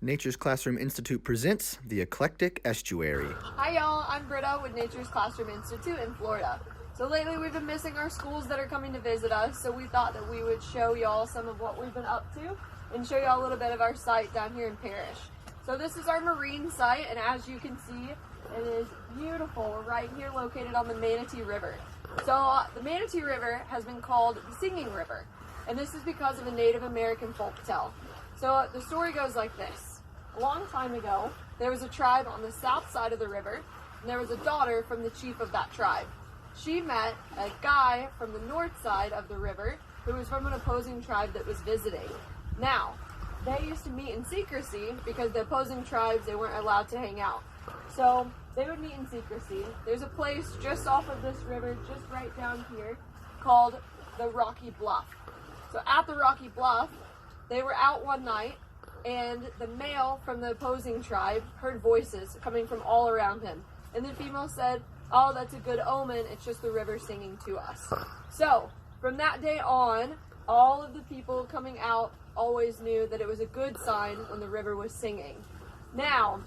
Nature's Classroom Institute presents the Eclectic Estuary. Hi y'all, I'm Britta with Nature's Classroom Institute in Florida. So lately we've been missing our schools that are coming to visit us, so we thought that we would show y'all some of what we've been up to and show y'all a little bit of our site down here in Parrish. So this is our marine site, and as you can see, it is beautiful. We're right here located on the Manatee River. So the Manatee River has been called the Singing River, and this is because of a Native American folktale. So the story goes like this. A long time ago, there was a tribe on the south side of the river, and there was a daughter from the chief of that tribe. She met a guy from the north side of the river who was from an opposing tribe that was visiting. Now, they used to meet in secrecy because the opposing tribes, they weren't allowed to hang out. So they would meet in secrecy. There's a place just off of this river, just right down here, called the Rocky Bluff. So at the Rocky Bluff, they were out one night, and the male from the opposing tribe heard voices coming from all around him. And the female said, "Oh, that's a good omen. It's just the river singing to us." So from that day on, all of the people coming out always knew that it was a good sign when the river was singing. Now,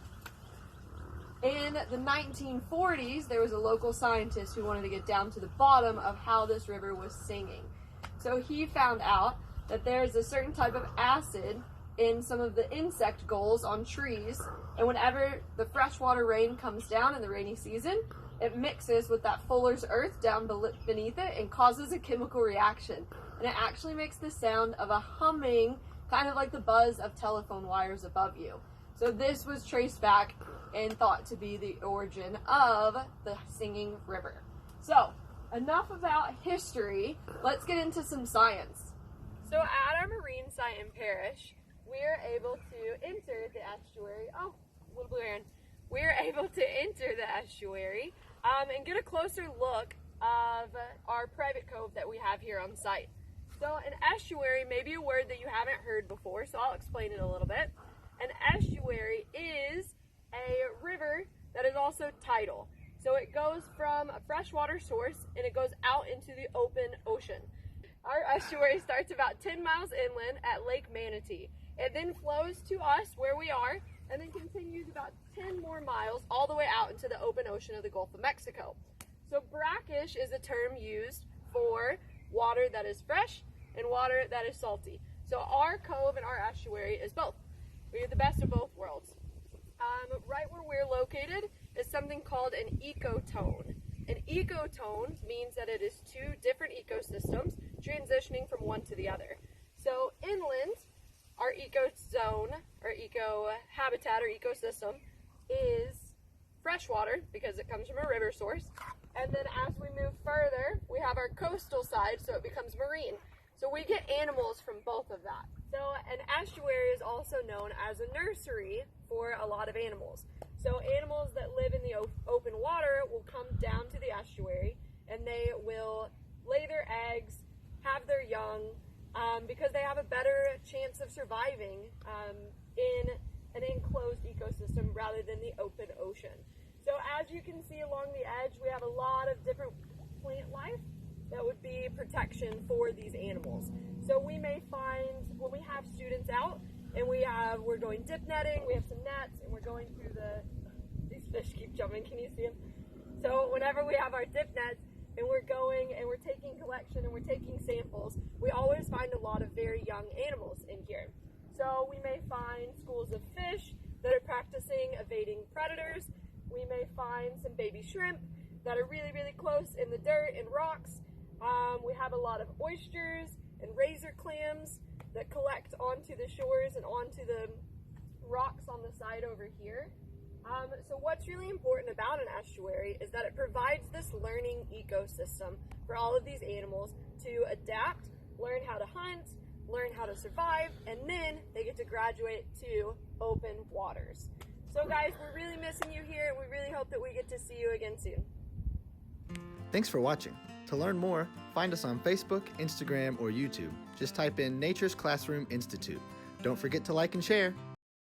in the 1940s, there was a local scientist who wanted to get down to the bottom of how this river was singing. So he found out that there's a certain type of acid in some of the insect galls on trees, and whenever the freshwater rain comes down in the rainy season, it mixes with that Fuller's earth down beneath it and causes a chemical reaction, and it actually makes the sound of a humming, kind of like the buzz of telephone wires above you. So this was traced back and thought to be the origin of the Singing River. So enough about history, let's get into some science. So at our marine site in Parrish, we're able to enter the estuary. Oh, little blue heron. We're able to enter the estuary and get a closer look of our private cove that we have here on site. So an estuary may be a word that you haven't heard before, so I'll explain it a little bit. An estuary is a river that is also tidal. So it goes from a freshwater source and it goes out into the open ocean. Our estuary starts about 10 miles inland at Lake Manatee. It then flows to us where we are and then continues about 10 more miles all the way out into the open ocean of the Gulf of Mexico. So brackish is a term used for water that is fresh and water that is salty. So our cove and our estuary is both. We have the best of both worlds. Right where we're located is something called an ecotone. An ecotone means that it is two different ecosystems transitioning from one to the other. So inland, our ecozone, or eco-habitat, or ecosystem, is freshwater because it comes from a river source. And then as we move further, we have our coastal side, so it becomes marine. So we get animals from both of that. So an estuary is also known as a nursery for a lot of animals. So animals that live in the open water will come down to the estuary and they will lay their eggs, have their young, because they have a better chance of surviving in an enclosed ecosystem rather than the open ocean. So as you can see along the edge, we have a lot of different plant life that would be protection for these animals. So we may find when we have students out and we're going dip netting, we have some nets, and we're going through these fish keep jumping, can you see them? So whenever we have our dip nets and we're going and we're taking collection and we're taking samples, we always find a lot of very young animals in here. So we may find schools of fish that are practicing evading predators. We may find some baby shrimp that are really, really close in the dirt and rocks. We have a lot of oysters and razor clams that collect onto the shores and onto the rocks on the side over here. So what's really important about an estuary is that it provides this learning ecosystem for all of these animals to adapt, learn how to hunt, learn how to survive, and then they get to graduate to open waters. So guys, we're really missing you here, and we really hope that we get to see you again soon. Thanks for watching. To learn more, find us on Facebook, Instagram, or YouTube. Just type in Nature's Classroom Institute. Don't forget to like and share.